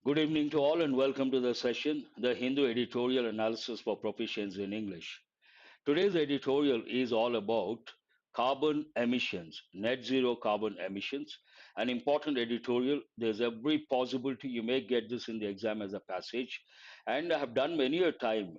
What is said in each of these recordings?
Good evening to all and welcome to the session, the Hindu Editorial Analysis for Proficiency in English. Today's editorial is all about carbon emissions, net zero carbon emissions, an important editorial. There's every possibility you may get this in the exam as a passage, and I have done many a time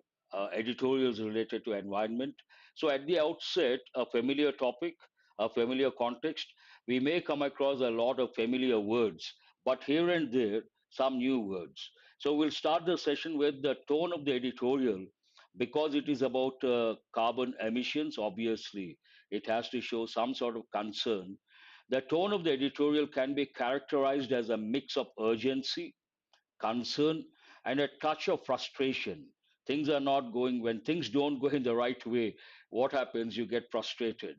editorials related to environment. So at the outset, a familiar topic, a familiar context, we may come across a lot of familiar words, but here and there, some new words. So we'll start the session with the tone of the editorial because it is about carbon emissions. Obviously it has to show some sort of concern. The tone of the editorial can be characterized as a mix of urgency, concern, and a touch of frustration. Things are not going, when things don't go in the right way, what happens? You get frustrated.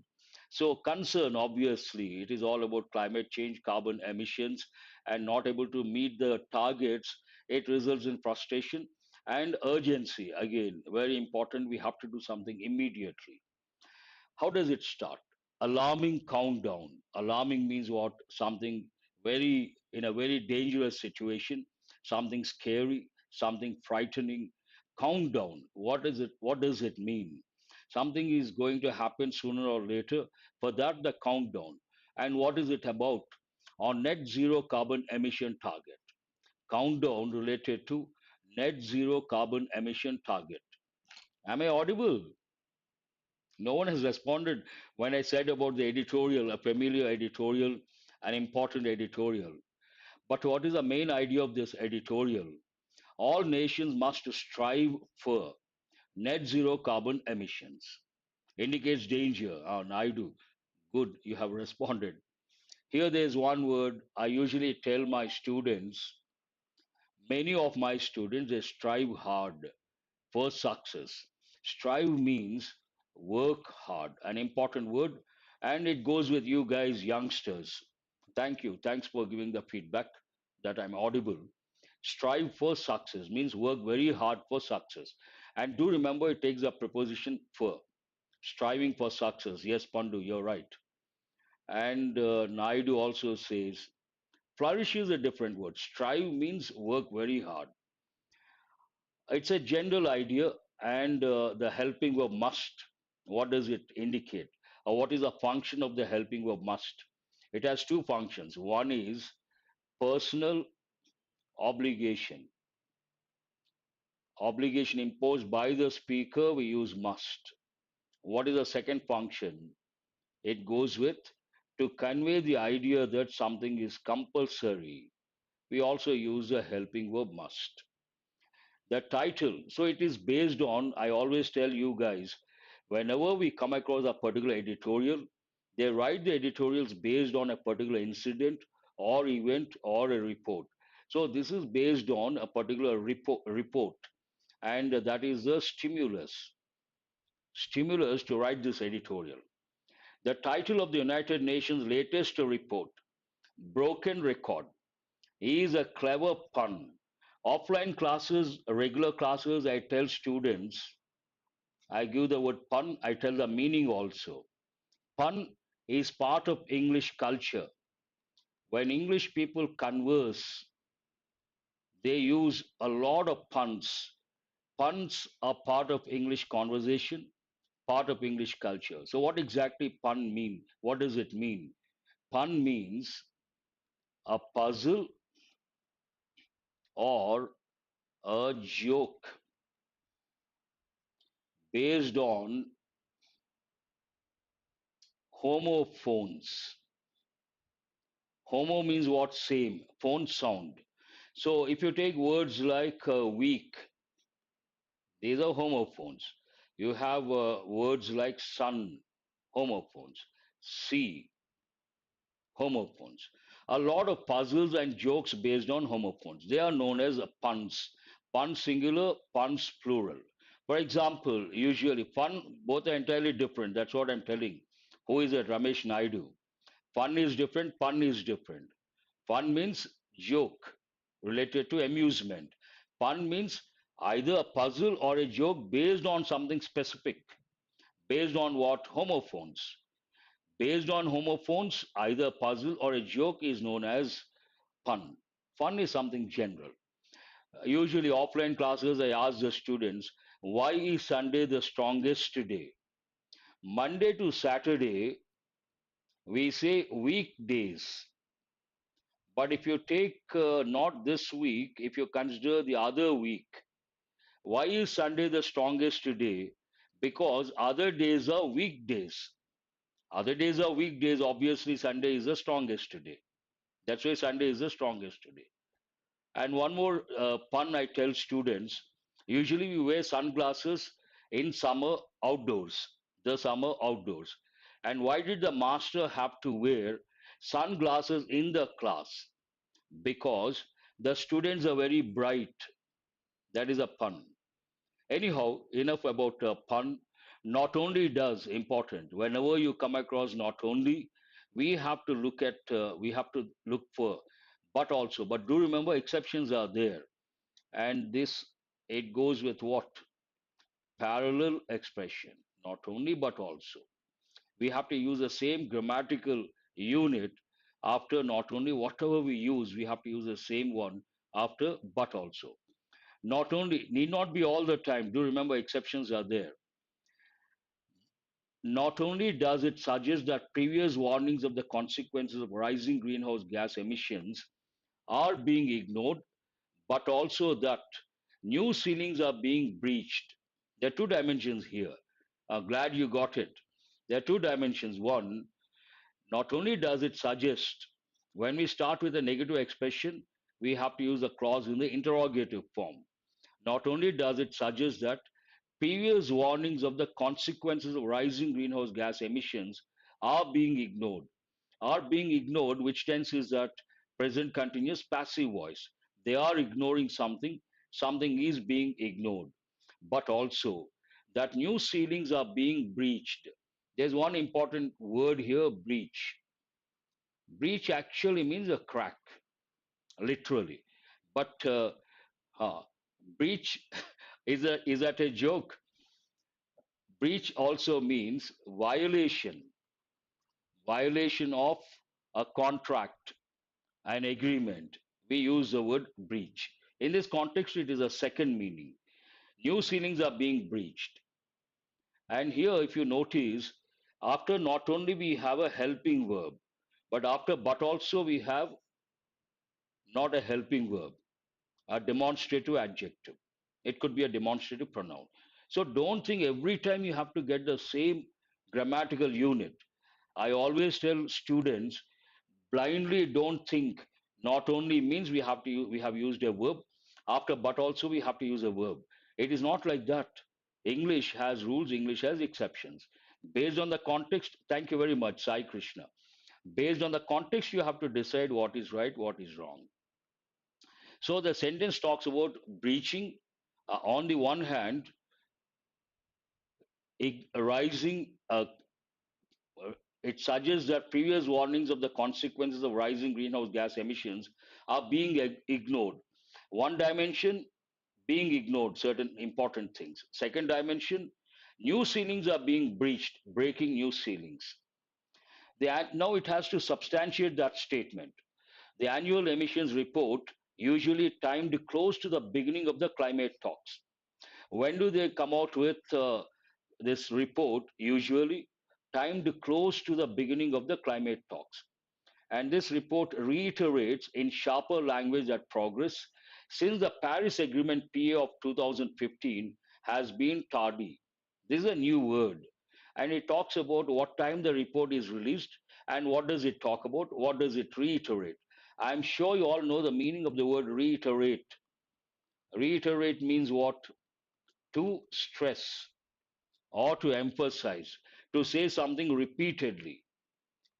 So concern, obviously it is all about climate change, carbon emissions, and not able to meet the targets. It results in frustration. And urgency, again very important, we have to do something immediately. How does it start? Alarming countdown. Alarming means what? Something very, in a very dangerous situation, something scary, something frightening. Countdown. What is it? What does it mean? Something is going to happen sooner or later. For that, the countdown. And what is it about? On net zero carbon emission target. Countdown related to net zero carbon emission target. Am I audible? No one has responded when I said about the editorial, a familiar editorial, an important editorial. But what is the main idea of this editorial? All nations must strive for net zero carbon emissions. Indicates danger. Ah, Naidu, good, you have responded. Here there is one word I usually tell my students, many of my students, they strive hard for success. Strive means work hard, an important word, and it goes with you guys, youngsters. Thank you. Thanks for giving the feedback that I'm audible. Strive for success means work very hard for success. And do remember it takes a preposition for. Striving for success. Yes, Pandu, you're right. And Naidu also says, flourish is a different word. Strive means work very hard. It's a general idea, and the helping verb must. What does it indicate? Or what is the function of the helping verb must? It has two functions. One is personal obligation. Obligation imposed by the speaker, we use must. What is the second function? It goes with to convey the idea that something is compulsory. We also use the helping verb must. The title, so it is based on, I always tell you guys, whenever we come across a particular editorial, they write the editorials based on a particular incident or event or a report. So this is based on a particular report, and that is the stimulus to write this editorial. The title of the United Nations latest report, Broken Record, is a clever pun. Offline classes, regular classes, I tell students, I give the word pun, I tell the meaning also. Pun is part of English culture. When English people converse, they use a lot of puns. Puns are part of English conversation, part of English culture. So, what exactly pun mean? What does it mean? Pun means a puzzle or a joke based on homophones. Homo means what? Same. Phone sound. So if you take words like weak, these are homophones. You have words like sun, homophones. Sea, homophones. A lot of puzzles and jokes based on homophones. They are known as puns. Pun singular, puns plural. For example, usually fun, both are entirely different. That's what I'm telling. Who is it? Ramesh Naidu. Fun is different, pun is different. Fun means joke related to amusement. Pun means either a puzzle or a joke based on something specific. Based on what? Homophones. Based on homophones, either a puzzle or a joke is known as pun. Fun is something general. Usually, offline classes, I ask the students, why is Sunday the strongest day? Monday to Saturday, we say weekdays. But if you take not this week, if you consider the other week, why is Sunday the strongest day? Because other days are weekdays. Other days are weekdays. Obviously, Sunday is the strongest day. That's why Sunday is the strongest day. And one more pun I tell students, usually we wear sunglasses in summer outdoors, the summer outdoors. And why did the master have to wear sunglasses in the class? Because the students are very bright. That is a pun. Anyhow, enough about pun. Not only does important, whenever you come across not only, we have to look for, but also. But do remember, exceptions are there, and this it goes with what parallel expression. Not only, but also. We have to use the same grammatical unit after not only. Whatever we use, we have to use the same one after, but also. Not only need not be all the time. Do remember, exceptions are there. Not only does it suggest that previous warnings of the consequences of rising greenhouse gas emissions are being ignored, but also that new ceilings are being breached. There are two dimensions here. Glad you got it. There are two dimensions. One, not only does it suggest, when we start with a negative expression, we have to use a clause in the interrogative form. Not only does it suggest that previous warnings of the consequences of rising greenhouse gas emissions are being ignored. Are being ignored, which tense is that present continuous passive voice. They are ignoring something, something is being ignored. But also that new ceilings are being breached. There's one important word here, breach. Breach actually means a crack, literally. But breach is that a joke? Breach also means violation of a contract, an agreement. We use the word breach. In this context, it is a second meaning. New ceilings are being breached. And here, if you notice, after not only we have a helping verb, but after but also we have not a helping verb, a demonstrative adjective. It could be a demonstrative pronoun. So don't think every time you have to get the same grammatical unit. I always tell students blindly don't think not only means we have used a verb after but also we have to use a verb. It is not like that. English has rules, English has exceptions. Based on the context, thank you very much, Sai Krishna. Based on the context, you have to decide what is right, what is wrong. So the sentence talks about breaching. On the one hand, rising. It suggests that previous warnings of the consequences of rising greenhouse gas emissions are being ignored. One dimension, being ignored certain important things. Second dimension, new ceilings are being breached, breaking new ceilings. Now it has to substantiate that statement. The annual emissions report usually timed close to the beginning of the climate talks. When do they come out with this report? Usually timed close to the beginning of the climate talks. And this report reiterates in sharper language that progress since the Paris Agreement PA of 2015 has been tardy. This is a new word. And it talks about what time the report is released and what does it talk about? What does it reiterate? I'm sure you all know the meaning of the word reiterate. Reiterate means what? To stress or to emphasize, to say something repeatedly.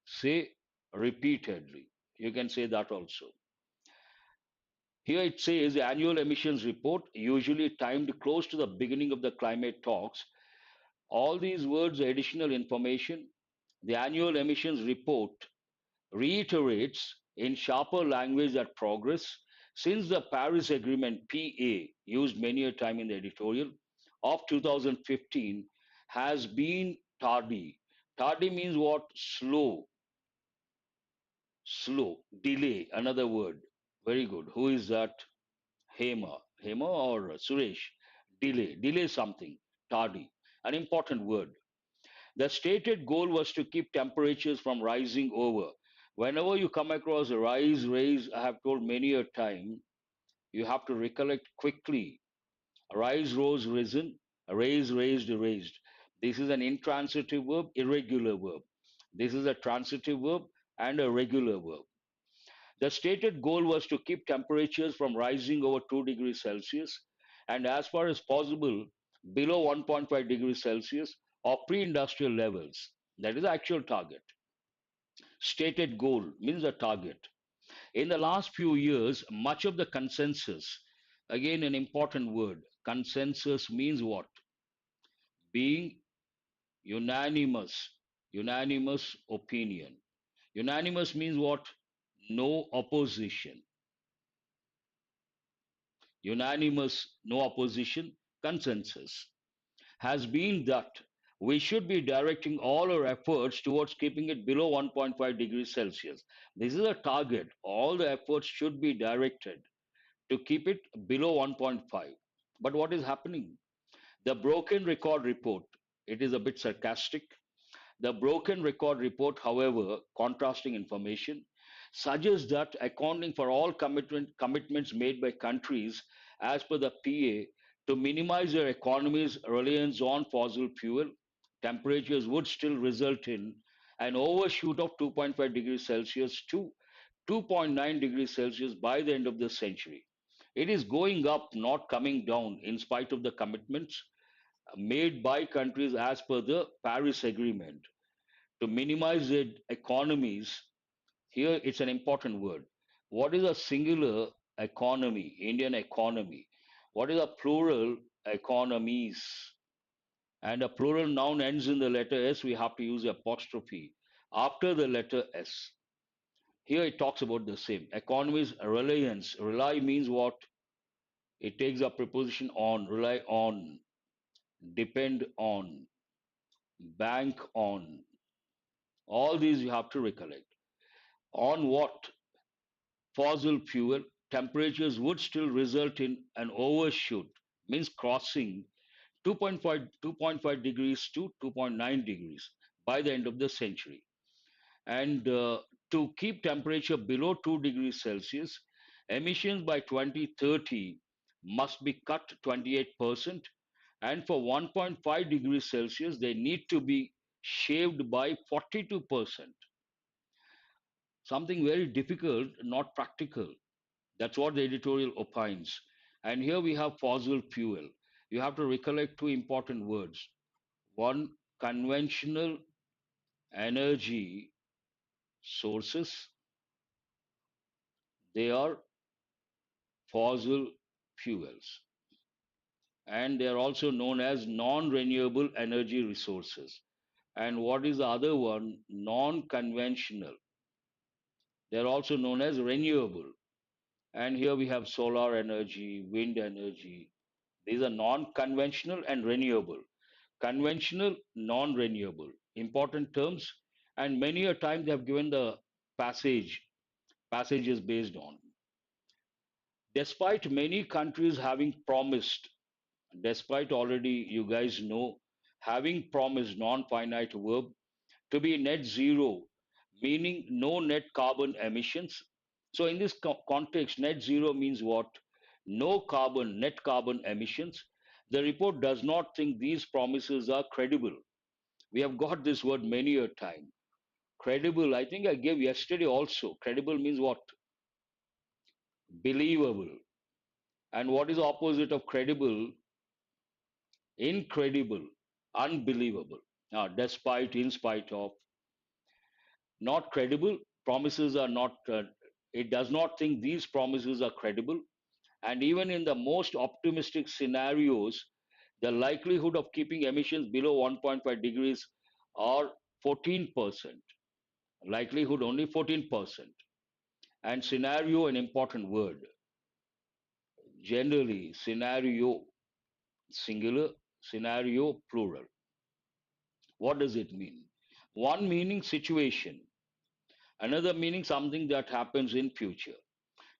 Say repeatedly. You can say that also. Here it says the annual emissions report, usually timed close to the beginning of the climate talks. All these words are additional information. The annual emissions report reiterates in sharper language that progress since the Paris Agreement PA, used many a time in the editorial, of 2015 has been tardy. Tardy means what? Slow, slow, delay, another word. Very good. Who is that? Hema or Suresh, delay something, tardy, an important word. The stated goal was to keep temperatures from rising over. Whenever you come across a rise, raise, I have told many a time, you have to recollect quickly. Rise, rose, risen, raise, raised, raised. This is an intransitive verb, irregular verb. This is a transitive verb and a regular verb. The stated goal was to keep temperatures from rising over 2 degrees Celsius and as far as possible below 1.5 degrees Celsius or pre-industrial levels. That is the actual target. Stated goal means the target. In the last few years, much of the consensus, again an important word, consensus means what? Being unanimous, unanimous opinion. Unanimous means what? No opposition. Unanimous, no opposition, consensus has been that we should be directing all our efforts towards keeping it below 1.5 degrees Celsius. This is a target. All the efforts should be directed to keep it below 1.5. But what is happening? The broken record report, it is a bit sarcastic. The broken record report, however, contrasting information, suggests that accounting for all commitments made by countries as per the PA to minimize their economy's reliance on fossil fuel, temperatures would still result in an overshoot of 2.5 degrees Celsius to 2.9 degrees Celsius by the end of the century. It is going up, not coming down, in spite of the commitments made by countries as per the Paris Agreement to minimize their economies. Here it's an important word. What is a singular economy, Indian economy? What is a plural economies? And a plural noun ends in the letter S, we have to use apostrophe after the letter S. Here it talks about the same. Economies, reliance. Rely means what? It takes a preposition on, rely on, depend on, bank on. All these you have to recollect. On what? Fossil fuel, temperatures would still result in an overshoot, means crossing 2.5 degrees to 2.9 degrees by the end of the century. And to keep temperature below 2 degrees Celsius, emissions by 2030 must be cut 28%. And for 1.5 degrees Celsius, they need to be shaved by 42%. Something very difficult, not practical. That's what the editorial opines. And here we have fossil fuel. You have to recollect two important words. One, conventional energy sources, they are fossil fuels. And they are also known as non renewable energy resources. And what is the other one? Non conventional. They are also known as renewable. And here we have solar energy, wind energy. These are non conventional and renewable. Conventional, non renewable. Important terms. And many a time they have given the passages based on. Despite many countries having promised, despite already you guys know, having promised non finite verb to be net zero, meaning no net carbon emissions. So, in this context, net zero means what? No carbon, net carbon emissions. The report does not think these promises are credible. We have got this word many a time. Credible, I think I gave yesterday also. Credible means what? Believable. And what is the opposite of credible? Incredible, unbelievable. Despite, in spite of, not credible. Promises are not, it does not think these promises are credible. And even in the most optimistic scenarios, the likelihood of keeping emissions below 1.5 degrees are 14%. Likelihood only 14%. And scenario, an important word. Generally, scenario, singular, scenario, plural. What does it mean? One meaning situation, another meaning something that happens in future.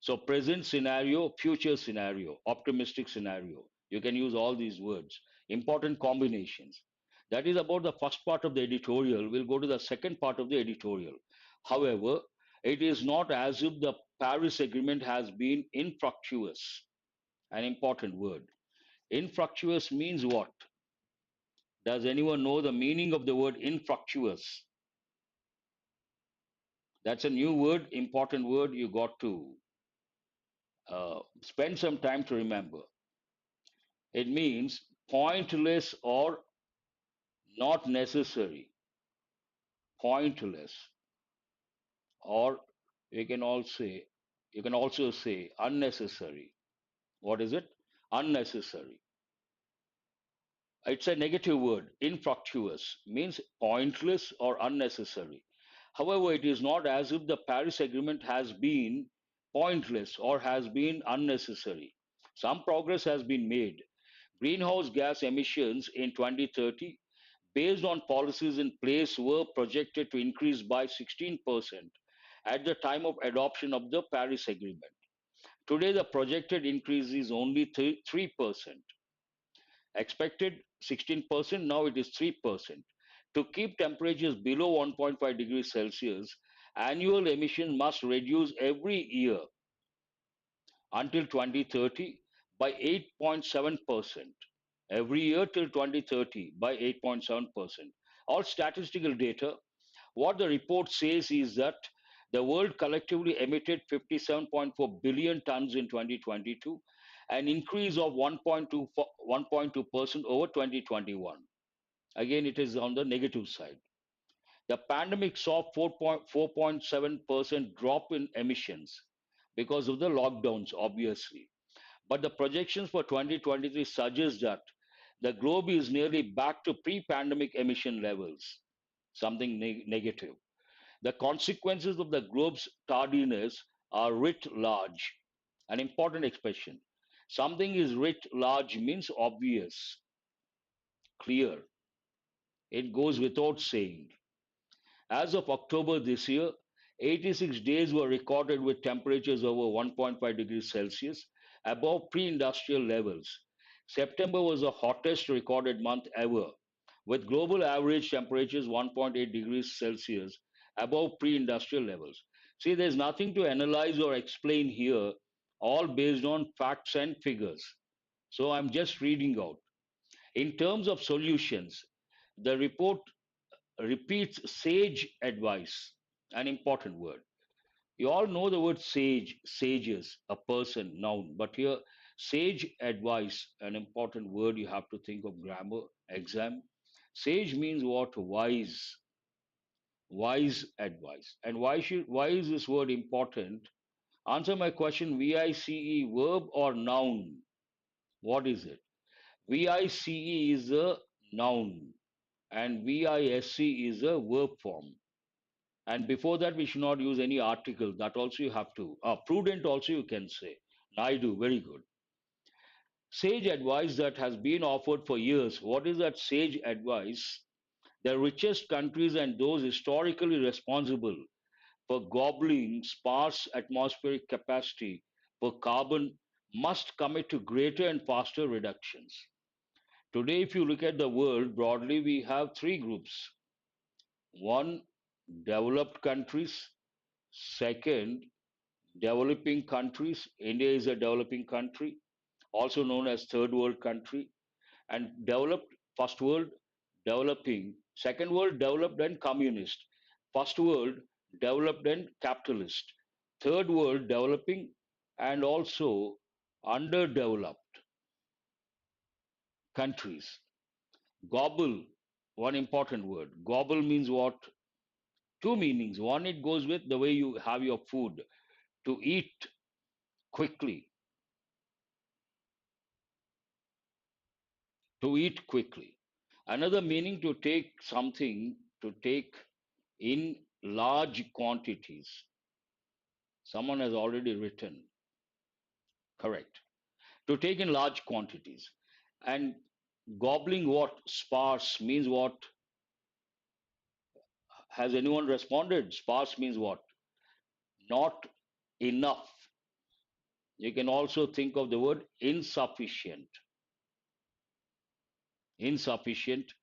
So present scenario, future scenario, optimistic scenario. You can use all these words. Important combinations. That is about the first part of the editorial. We'll go to the second part of the editorial. However, it is not as if the Paris Agreement has been infructuous. An important word. Infructuous means what? Does anyone know the meaning of the word infructuous? That's a new word, important word you got to spend some time to remember. It means pointless or not necessary. Pointless, or you can also say unnecessary. What is it? Unnecessary. It's a negative word. Infructuous means pointless or unnecessary. However, it is not as if the Paris Agreement has been pointless or has been unnecessary. Some progress has been made. Greenhouse gas emissions in 2030, based on policies in place, were projected to increase by 16% at the time of adoption of the Paris Agreement. Today, the projected increase is only 3%. Expected 16%, now it is 3%. To keep temperatures below 1.5 degrees Celsius, annual emissions must reduce every year until 2030 by 8.7%. Every year till 2030 by 8.7%. All statistical data, what the report says is that the world collectively emitted 57.4 billion tons in 2022, an increase of 1.2% over 2021. Again, it is on the negative side. The pandemic saw 4.7% drop in emissions because of the lockdowns, obviously. But the projections for 2023 suggest that the globe is nearly back to pre pandemic emission levels, something negative. The consequences of the globe's tardiness are writ large, an important expression. Something is writ large means obvious, clear. It goes without saying. As of October this year, 86 days were recorded with temperatures over 1.5 degrees Celsius, above pre industrial levels. September was the hottest recorded month ever, with global average temperatures 1.8 degrees Celsius above pre industrial levels. See, there's nothing to analyze or explain here, all based on facts and figures. So I'm just reading out. In terms of solutions, the report repeats sage advice, an important word. You all know the word sage, sages, a person, noun, but here sage advice, an important word you have to think of grammar, exam. Sage means what? Wise, wise advice. And why is this word important? Answer my question, VICE, verb or noun? What is it? VICE is a noun and VISC is a verb form. And before that, we should not use any article. That also you have to. Prudent also you can say. Naidu, very good. Sage advice that has been offered for years. What is that sage advice? The richest countries and those historically responsible for gobbling sparse atmospheric capacity for carbon must commit to greater and faster reductions. Today, if you look at the world broadly, we have three groups. One, developed countries. Second, developing countries. India is a developing country, also known as third world country. And developed, first world, developing. Second world, developed and communist. First world, developed and capitalist. Third world, developing and also underdeveloped countries. Gobble, one important word. Gobble means what? Two meanings. One, it goes with the way you have your food, to eat quickly, to eat quickly. Another meaning, to take something, to take in large quantities. Someone has already written, correct. To take in large quantities. And gobbling what? Sparse means what? Has anyone responded? Sparse means what? Not enough. You can also think of the word insufficient, insufficient,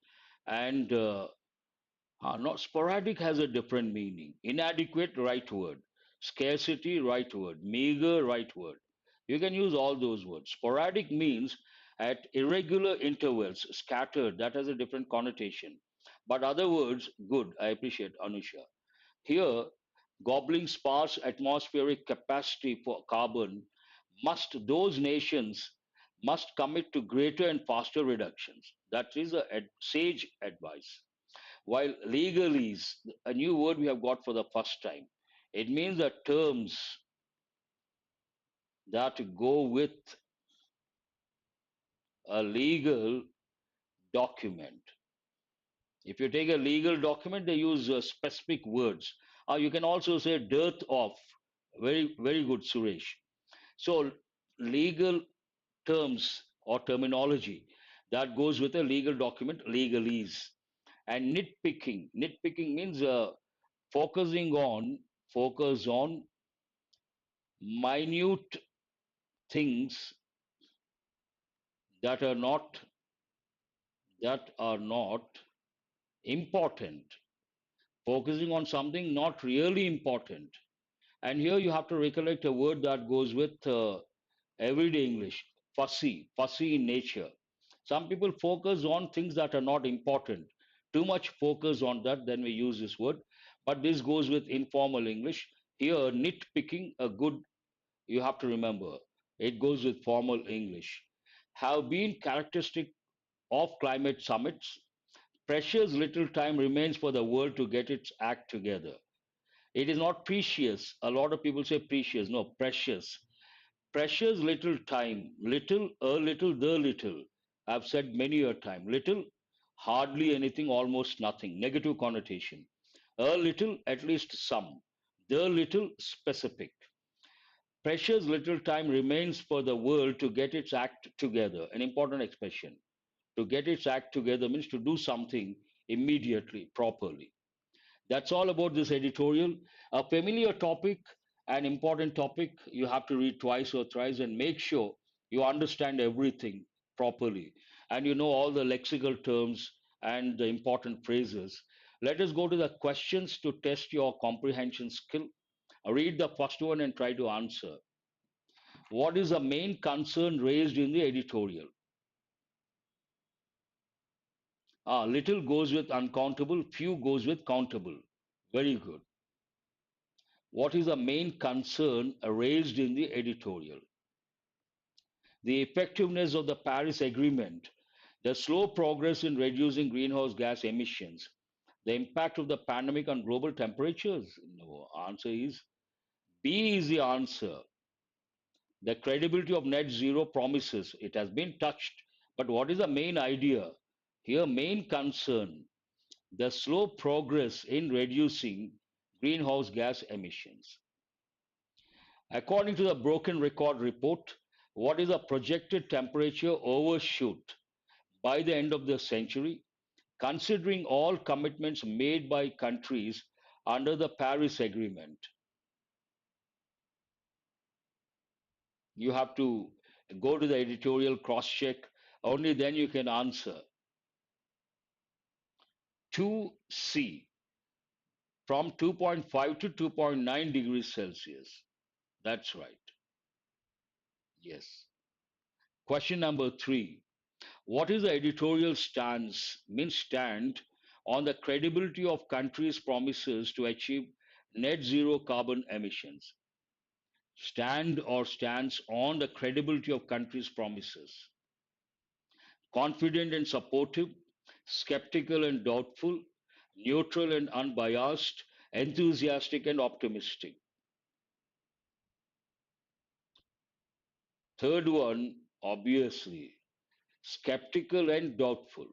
and not sporadic has a different meaning. Inadequate, right word. Scarcity, right word. Meager, right word. You can use all those words. Sporadic means at irregular intervals, scattered. That has a different connotation. But other words, good. I appreciate Anusha. Here, gobbling sparse atmospheric capacity for carbon, must those nations must commit to greater and faster reductions. That is a sage advice. While legalese, a new word we have got for the first time, it means the terms that go with a legal document. If you take a legal document, they use specific words. You can also say dearth of. Very, very good, Suresh. So, legal terms or terminology that goes with a legal document, legalese. And nitpicking. Nitpicking means focus on minute things that are not that are not important, focusing on something not really important. And here you have to recollect a word that goes with everyday English: fussy in nature. Some people focus on things that are not important, too much focus on that, then we use this word. But this goes with informal English. Here, nitpicking, a good, you have to remember, it goes with formal English, have been characteristic of climate summits. Precious little time remains for the world to get its act together. It is not precious. A lot of people say precious. No, precious. Precious little time. Little, a little, the little. I've said many a time. Little, hardly anything, almost nothing. Negative connotation. A little, at least some. The little, specific. Precious little time remains for the world to get its act together. An important expression. To get its act together means to do something immediately, properly. That's all about this editorial. A familiar topic, an important topic. You have to read twice or thrice and make sure you understand everything properly and you know all the lexical terms and the important phrases. Let us go to the questions to test your comprehension skill. Read the first one and try to answer. What is the main concern raised in the editorial? Little goes with uncountable, few goes with countable. Very good. What is the main concern raised in the editorial? The effectiveness of the Paris Agreement, the slow progress in reducing greenhouse gas emissions, the impact of the pandemic on global temperatures? No, answer is B is the answer. The credibility of net zero promises, it has been touched, but what is the main idea? Here, main concern, the slow progress in reducing greenhouse gas emissions. According to the Broken Record report, what is the projected temperature overshoot by the end of the century, considering all commitments made by countries under the Paris Agreement? You have to go to the editorial, cross check, only then you can answer. 2C, from 2.5 to 2.9 degrees Celsius. That's right. Yes. Question number 3. What is the editorial stance, means stand, on the credibility of countries' promises to achieve net zero carbon emissions? Stand or stance on the credibility of countries' promises. Confident and supportive, skeptical and doubtful, neutral and unbiased, enthusiastic and optimistic. Third one, obviously, skeptical and doubtful.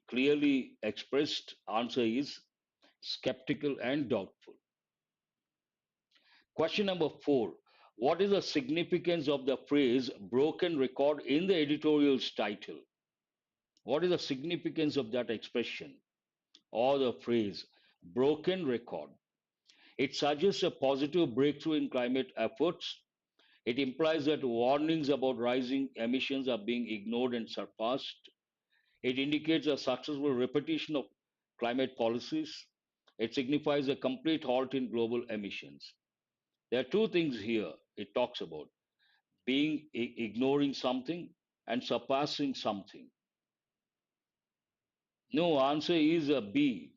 Clearly expressed answer is skeptical and doubtful. Question number 4. What is the significance of the phrase broken record in the editorial's title? What is the significance of that expression or the phrase broken record? It suggests a positive breakthrough in climate efforts. It implies that warnings about rising emissions are being ignored and surpassed. It indicates a successful repetition of climate policies. It signifies a complete halt in global emissions. There are two things here it talks about: being ignoring something and surpassing something. No, answer is a B.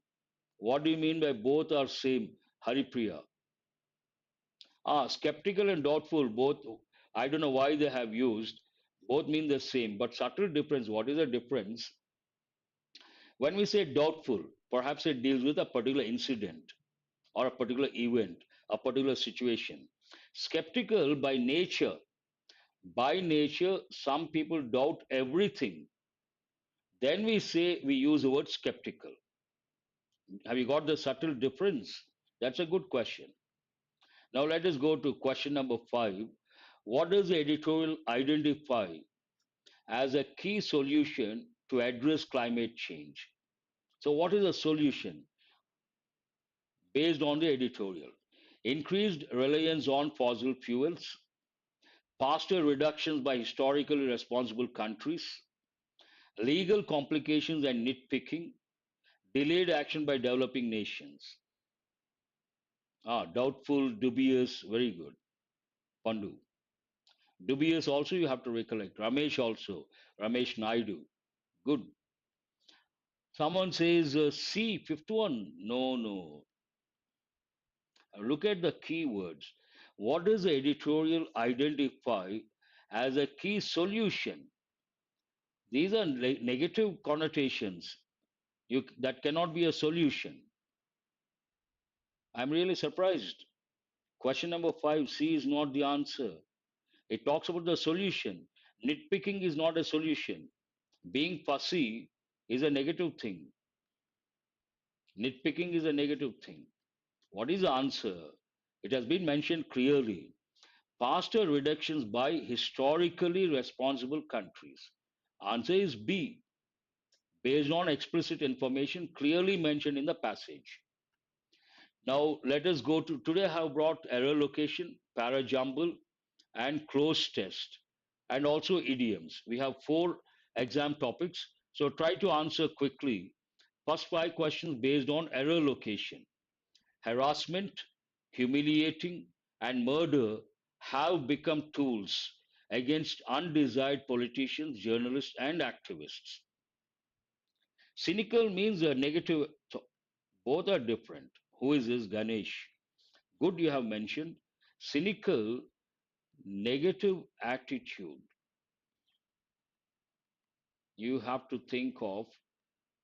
What do you mean by both are same, Haripriya? Skeptical and doubtful, both, I don't know why they have used, both mean the same, but subtle difference. What is the difference? When we say doubtful, perhaps it deals with a particular incident or a particular event, a particular situation. Skeptical by nature, some people doubt everything. Then we say we use the word skeptical. Have you got the subtle difference? That's a good question. Now let us go to question number 5. What does the editorial identify as a key solution to address climate change? So, what is a solution based on the editorial? Increased reliance on fossil fuels, faster reductions by historically responsible countries, legal complications and nitpicking, delayed action by developing nations. Doubtful, dubious, very good. Pandu. Dubious also you have to recollect. Ramesh also. Ramesh Naidu. Good. Someone says C, fifth one. No, no. Look at the keywords. What does the editorial identify as a key solution? These are negative connotations. That cannot be a solution. I'm really surprised. Question number 5, C is not the answer. It talks about the solution. Nitpicking is not a solution. Being fussy is a negative thing. Nitpicking is a negative thing. What is the answer? It has been mentioned clearly. Faster reductions by historically responsible countries. Answer is B, based on explicit information clearly mentioned in the passage. Now let us go to, today I have brought error location, para jumble, and cloze test, and also idioms. We have 4 exam topics, so try to answer quickly. First 5 questions based on error location. Harassment, humiliating, and murder have become tools against undesired politicians, journalists, and activists. Cynical means a negative, both are different. Who is this Ganesh? Good, you have mentioned. Cynical, negative attitude. You have to think of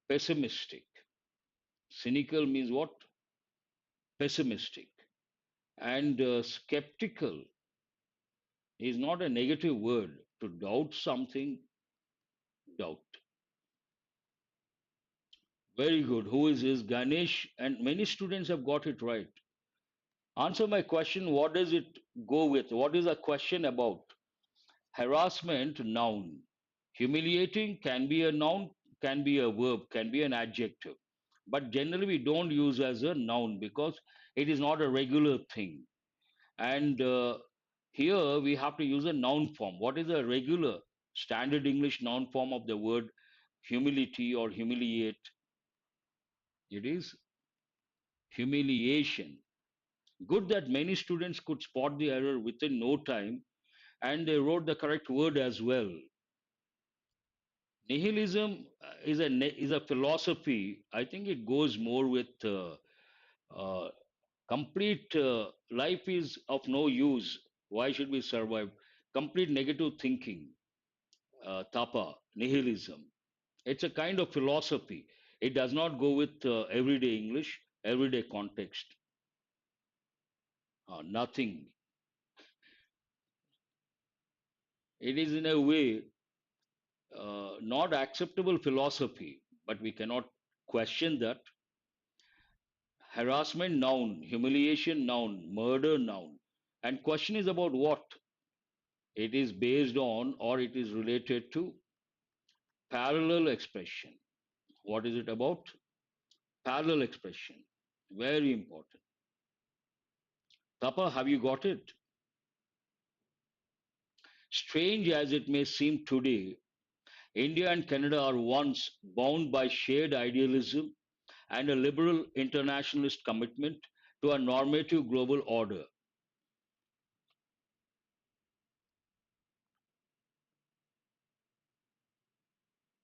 pessimistic. Cynical means what? Pessimistic. And skeptical is not a negative word. To doubt something, doubt. Very good. Who is this? Ganesh. And many students have got it right. Answer my question. What does it go with? What is the question about? Harassment, noun. Humiliating can be a noun, can be a verb, can be an adjective. But generally, we don't use as a noun because it is not a regular thing. And here we have to use a noun form. What is a regular standard English noun form of the word humility or humiliate? It is humiliation. Good that many students could spot the error within no time and they wrote the correct word as well. Nihilism is a philosophy. I think it goes more with uh, complete life is of no use. Why should we survive? Complete negative thinking, tapa, nihilism. It's a kind of philosophy. It does not go with everyday English, everyday context. Nothing. It is in a way not acceptable philosophy, but we cannot question that. Harassment noun, humiliation noun, murder noun. And question is about what? It is based on or it is related to parallel expression. What is it about? Parallel expression. Very important. Tapa, have you got it? Strange as it may seem today, India and Canada are once bound by shared idealism and a liberal internationalist commitment to a normative global order.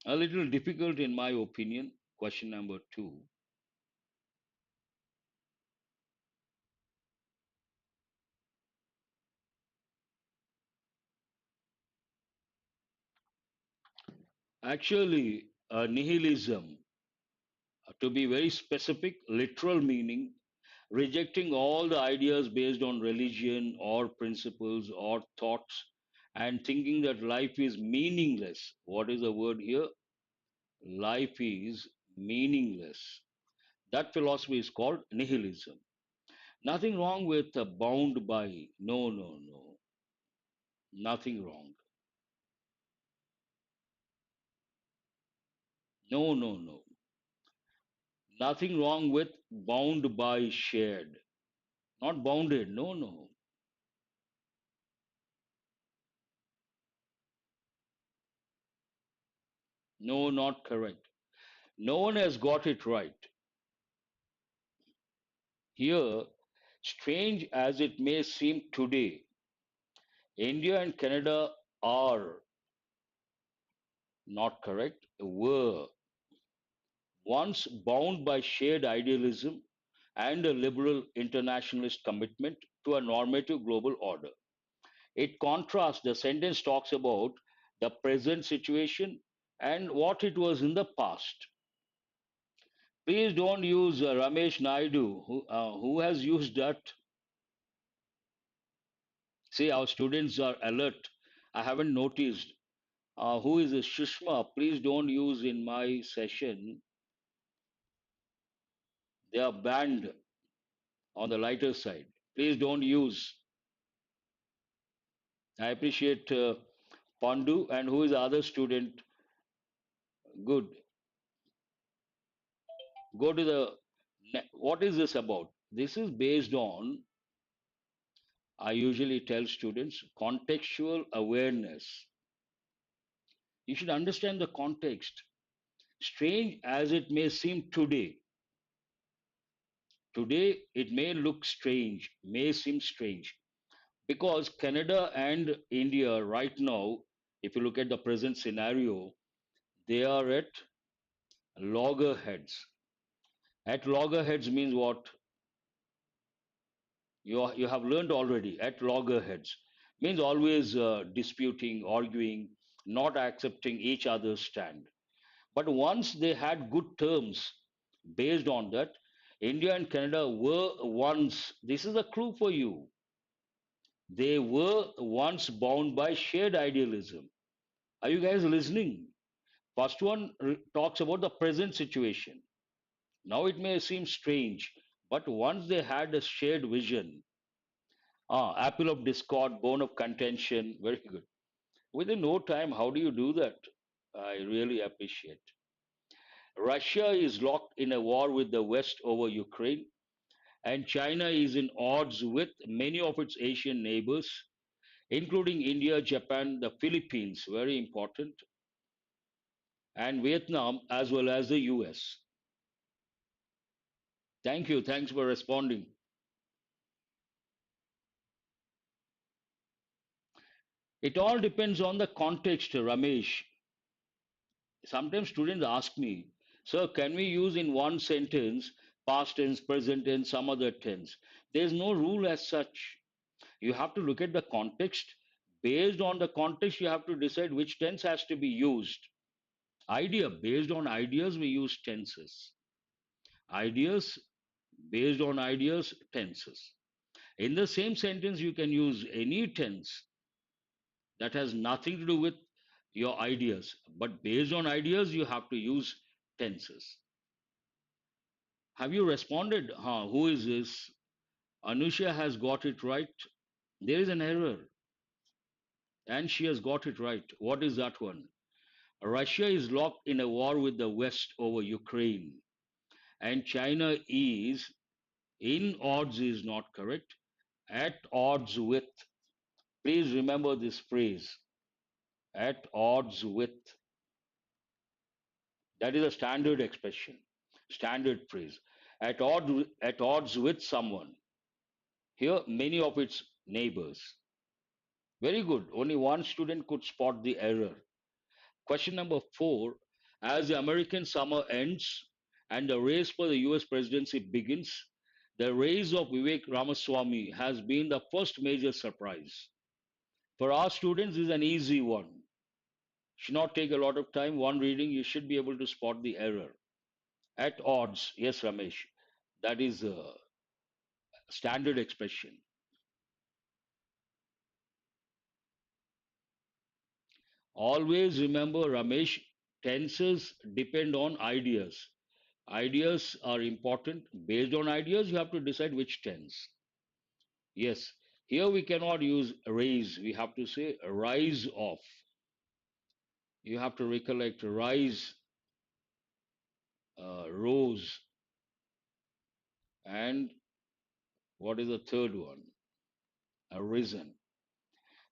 A little difficult, in my opinion. Question number two. Actually, nihilism, to be very specific, literal meaning, rejecting all the ideas based on religion or principles or thoughts and thinking that life is meaningless. What is the word here? Life is meaningless. That philosophy is called nihilism. Nothing wrong with bound by. No, no, no. Nothing wrong. No, no, no. Nothing wrong with bound by shared. Not bounded. No, no. No, not correct. No one has got it right. Here, strange as it may seem today, India and Canada are not correct, were once bound by shared idealism and a liberal internationalist commitment to a normative global order. It contrasts, the sentence talks about the present situation and what it was in the past. Please don't use Ramesh Naidu, who has used that. See, our students are alert. I haven't noticed. Who is this Shushma? Please don't use in my session. They are banned on the lighter side. Please don't use. I appreciate Pandu and who is the other student. Good. Go to the. What is this about? This is based on, I usually tell students, contextual awareness. You should understand the context. Strange as it may seem today, today it may look strange, may seem strange, because Canada and India right now, if you look at the present scenario, they are at loggerheads. At loggerheads means what? You have learned already. At loggerheads means always disputing, arguing, not accepting each other's stand. But once they had good terms based on that, India and Canada were once, this is a clue for you, they were once bound by shared idealism. Are you guys listening? First one talks about the present situation. Now it may seem strange, but once they had a shared vision, apple of discord, bone of contention, very good. Within no time, how do you do that? I really appreciate. Russia is locked in a war with the West over Ukraine, and China is in odds with many of its Asian neighbors, including India, Japan, the Philippines, very important, and Vietnam, as well as the US. Thank you. Thanks for responding. It all depends on the context, Ramesh. Sometimes students ask me, Sir, can we use in one sentence past tense, present tense, some other tense? There's no rule as such. You have to look at the context. Based on the context, you have to decide which tense has to be used. Idea, based on ideas, we use tenses. Ideas, based on ideas, tenses. In the same sentence, you can use any tense that has nothing to do with your ideas. But based on ideas, you have to use tenses. Have you responded? Huh, who is this? Anusha has got it right. There is an error, and she has got it right. What is that one? Russia is locked in a war with the West over Ukraine, and China is in odds, is not correct, at odds with. Please remember this phrase, at odds with. That is a standard expression, standard phrase. At odds with someone. Here, many of its neighbors. Very good. Only one student could spot the error. Question number 4. As the American summer ends and the race for the US presidency begins, the rise of Vivek Ramaswamy has been the first major surprise. For our students, this is an easy one. Should not take a lot of time. One reading, you should be able to spot the error. At odds, yes, Ramesh, that is a standard expression. Always remember, Ramesh, tenses depend on ideas. Ideas are important. Based on ideas, you have to decide which tense. Yes, here we cannot use raise. We have to say rise of. You have to recollect rise, rose, and what is the third one? Arisen.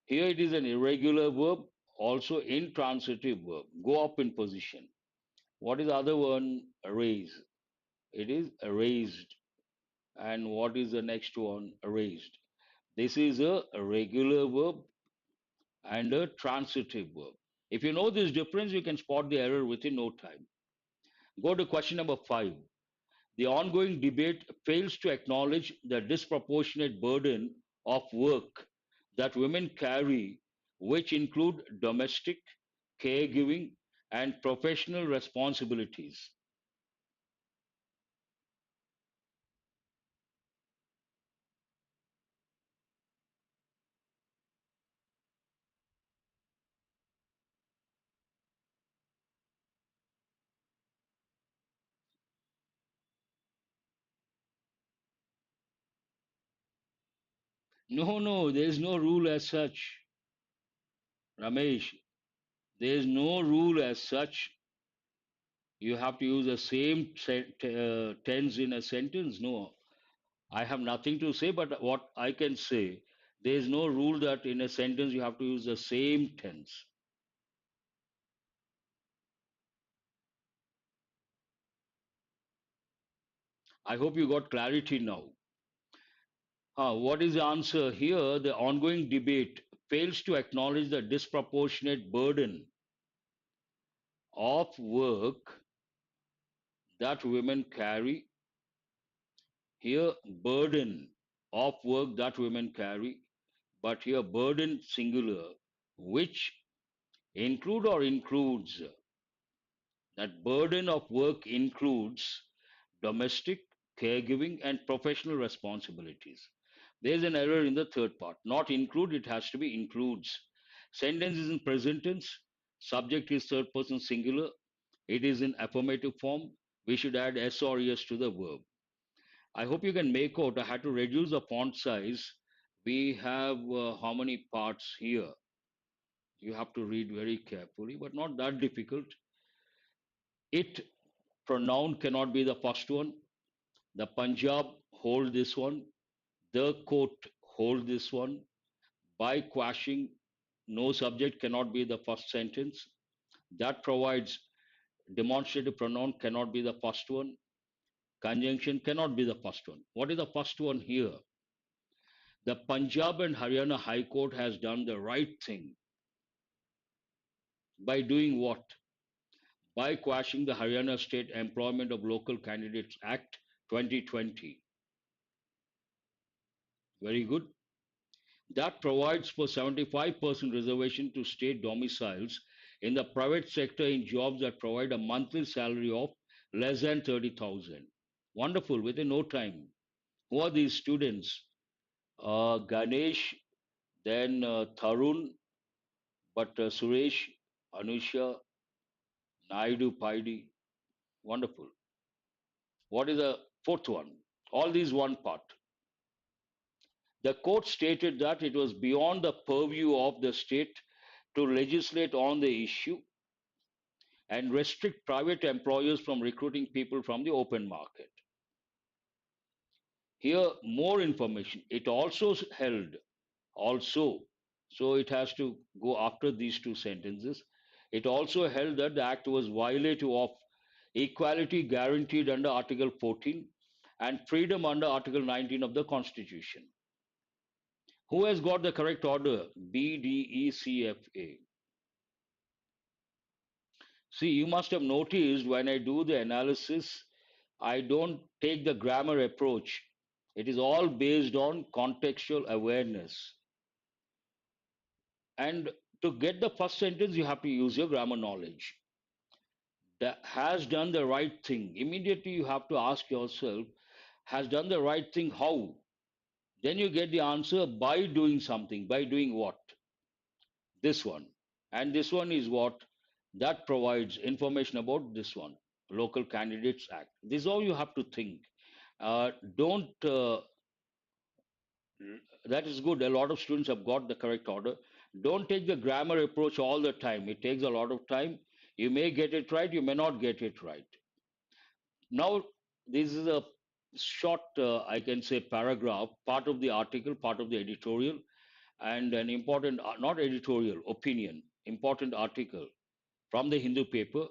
Here it is an irregular verb, also intransitive verb. Go up in position. What is the other one? Raise. It is raised. And what is the next one? Raised. This is a regular verb and a transitive verb. If you know this difference, you can spot the error within no time. Go to question number 5. The ongoing debate fails to acknowledge the disproportionate burden of work that women carry, which include domestic, caregiving, and professional responsibilities. No, no, there is no rule as such, Ramesh. There is no rule as such. You have to use the same tense in a sentence. No, I have nothing to say, but what I can say, there is no rule that in a sentence you have to use the same tense. I hope you got clarity now. What is the answer here? The ongoing debate fails to acknowledge the disproportionate burden of work that women carry. Here, burden of work that women carry, but here, burden singular, which include or includes. That burden of work includes domestic, caregiving, and professional responsibilities. There's an error in the third part. Not include, it has to be includes. Sentence is in present tense, subject is third person singular, it is in affirmative form. We should add s or es to the verb. I hope you can make out. I had to reduce the font size. We have how many parts here? You have to read very carefully, but not that difficult. It pronoun cannot be the first one. The Punjab hold this one. The court hold this one. By quashing, no subject cannot be the first sentence. That provides demonstrative pronoun cannot be the first one. Conjunction cannot be the first one. What is the first one here? The Punjab and Haryana High Court has done the right thing by doing what? By quashing the Haryana State Employment of Local Candidates Act 2020. Very good. That provides for 75% reservation to state domiciles in the private sector in jobs that provide a monthly salary of less than 30,000. Wonderful, within no time. Who are these students? Ganesh, then Tarun, but Suresh, Anusha, Naidu, Paidi. Wonderful. What is the fourth one? All these one part. The court stated that it was beyond the purview of the state to legislate on the issue and restrict private employers from recruiting people from the open market. Here, more information. It also held, also So it has to go after these two sentences. It also held that the act was violative of equality guaranteed under Article 14 and freedom under Article 19 of the Constitution. Who has got the correct order? B, D, E, C, F, A. See, you must have noticed when I do the analysis, I don't take the grammar approach. It is all based on contextual awareness. And to get the first sentence, you have to use your grammar knowledge. That has done the right thing. Immediately, you have to ask yourself, has done the right thing how? Then you get the answer by doing something. By doing what? This one. And this one is what? That provides information about this one. Local Candidates Act. This is all you have to think. Don't That is good. A lot of students have got the correct order. Don't take the grammar approach all the time. It takes a lot of time. You may get it right, you may not get it right. Now, this is a short, I can say, paragraph, part of the article, part of the editorial, and an important, not editorial, opinion, important article from the Hindu paper.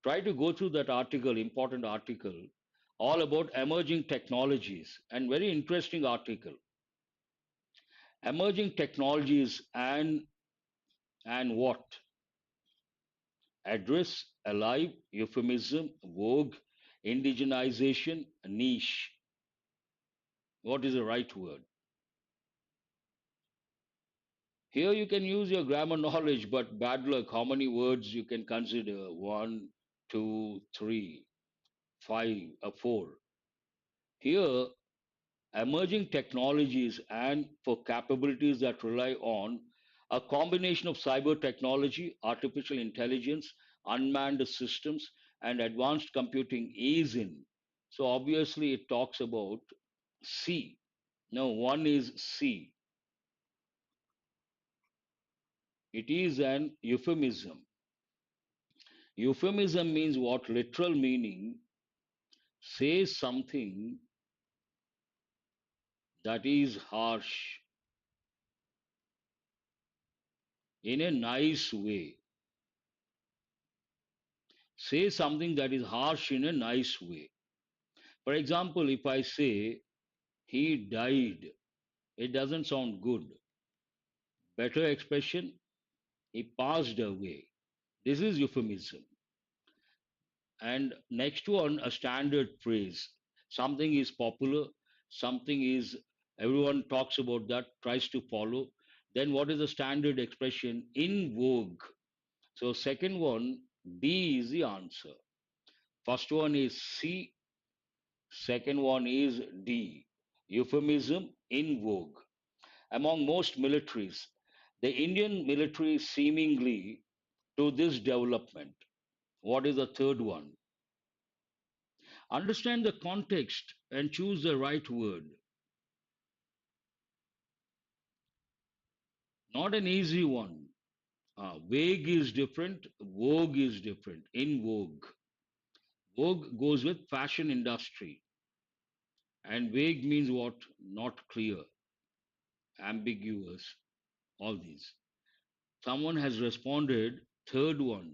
Try to go through that article, important article, all about emerging technologies, and very interesting article. Emerging technologies and what? Address, alive, euphemism, vogue, indigenization, niche. What is the right word? Here you can use your grammar knowledge, but bad luck. How many words you can consider? One, two, three, five, four. Here, emerging technologies and for capabilities that rely on a combination of cyber technology, artificial intelligence, unmanned systems, and advanced computing is in. So obviously it talks about C. Now one is C. It is an euphemism. Euphemism means what? Literal meaning, say something that is harsh in a nice way. Say something that is harsh in a nice way. For example, if I say he died, it doesn't sound good. Better expression, he passed away. This is euphemism. And next one, a standard phrase. Something is popular, something is, everyone talks about that, tries to follow. Then what is the standard expression? In vogue. So second one, D is the answer. First one is C, second one is D. Euphemism, in vogue. Among most militaries, the Indian military seemingly to this development. What is the third one? Understand the context and choose the right word. Not an easy one. Vague is different, vogue is different. In vogue. Vogue goes with fashion industry. And vague means what? Not clear, ambiguous, all these. Someone has responded, third one.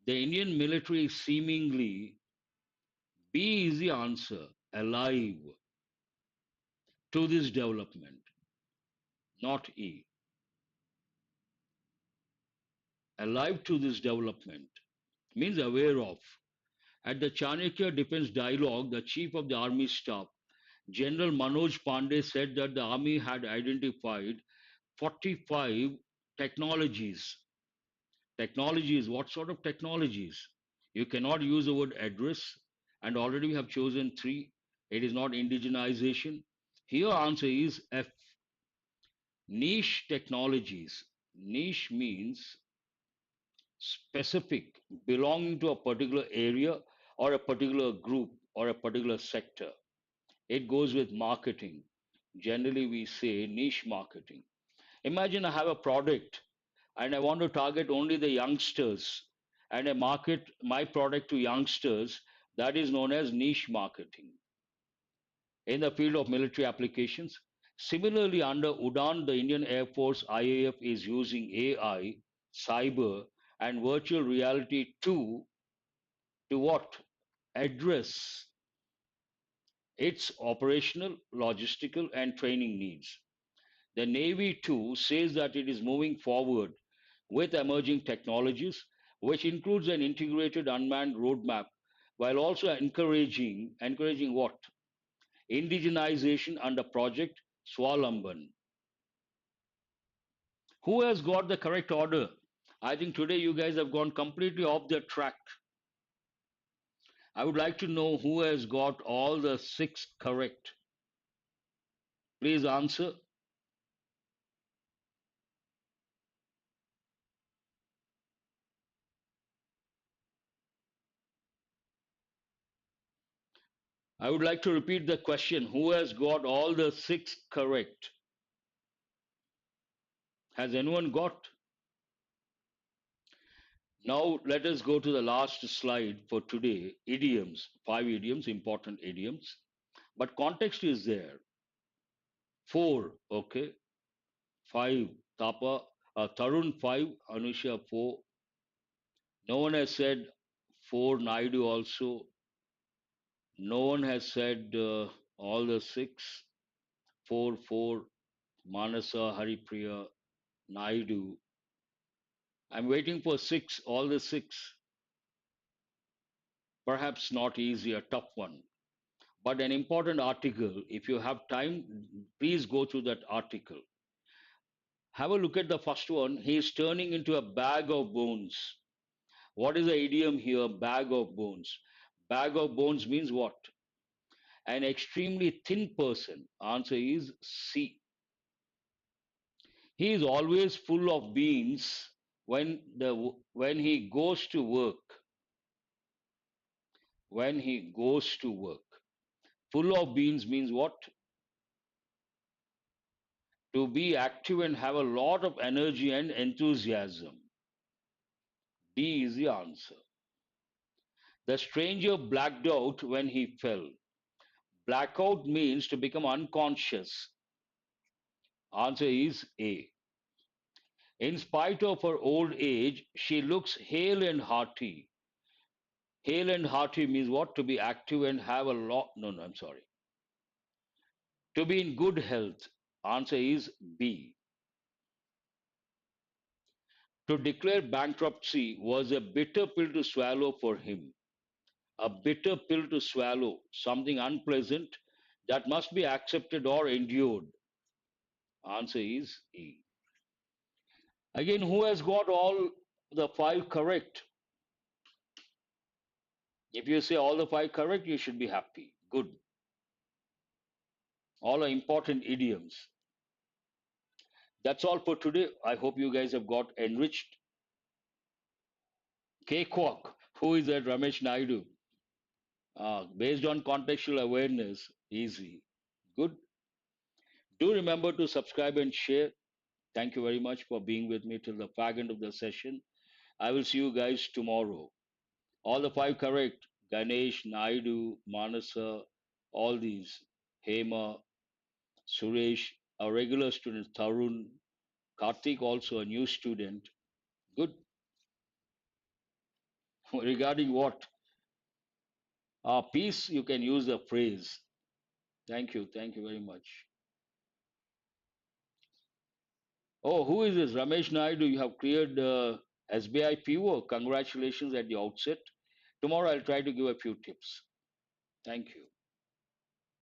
The Indian military seemingly, B is the answer, alive to this development, not E. Alive to this development means aware of. At the Chanakya Defense Dialogue, the Chief of the Army Staff, General Manoj Pandey, said that the Army had identified 45 technologies. Technologies, what sort of technologies? You cannot use the word address, and already we have chosen three. It is not indigenization. Here answer is F. Niche technologies. Niche means specific, belonging to a particular area or a particular group or a particular sector. It goes with marketing. Generally, we say niche marketing. Imagine I have a product and I want to target only the youngsters and I market my product to youngsters. That is known as niche marketing. In the field of military applications, Similarly, under UDAN, the Indian Air Force IAF is using AI, cyber, and virtual reality to what? Address its operational, logistical, and training needs. The Navy too says that it is moving forward with emerging technologies, which includes an integrated unmanned roadmap, while also encouraging what? Indigenization under Project Swalamban. Who has got the correct order? I think today you guys have gone completely off the track. I would like to know who has got all the six correct. Please answer. I would like to repeat the question. Who has got all the six correct? Has anyone got? Now let us go to the last slide for today. Idioms. 5 idioms, important idioms. But context is there. 4, okay. 5, Tapa, Tarun 5, Anusha 4. No one has said 4, Naidu also. No one has said all the six. 4, 4, Manasa, Haripriya, Naidu. I'm waiting for six, all the six. Perhaps not easy, a tough one. But an important article. If you have time, please go through that article. Have a look at the first one. He is turning into a bag of bones. What is the idiom here? Bag of bones. Bag of bones means what? An extremely thin person. Answer is C. He is always full of beans when he goes to work. When he goes to work. Full of beans means what? To be active and have a lot of energy and enthusiasm. D is the answer. The stranger blacked out when he fell. Blackout means to become unconscious. Answer is A. In spite of her old age, she looks hale and hearty. Hale and hearty means what? To be active and have a lot. No, no, I'm sorry. To be in good health. Answer is B. To declare bankruptcy was a bitter pill to swallow for him. A bitter pill to swallow, something unpleasant that must be accepted or endured. Answer is E. Again, who has got all the five correct? If you say all the five correct, you should be happy. Good. All are important idioms. That's all for today. I hope you guys have got enriched. Cakewalk. Who is that? Ramesh Naidu. Based on contextual awareness, easy. Good. Do remember to subscribe and share. Thank you very much for being with me till the fag end of the session. I will see you guys tomorrow. All the five correct. Ganesh, Naidu, Manasa, all these. Hema, Suresh, a regular student, Tarun, Karthik also a new student. Good. Regarding what? Peace, you can use the phrase. Thank you. Thank you very much. Oh, who is this? Ramesh Naidu, you have cleared SBI PO. Congratulations at the outset. Tomorrow I'll try to give a few tips. Thank you.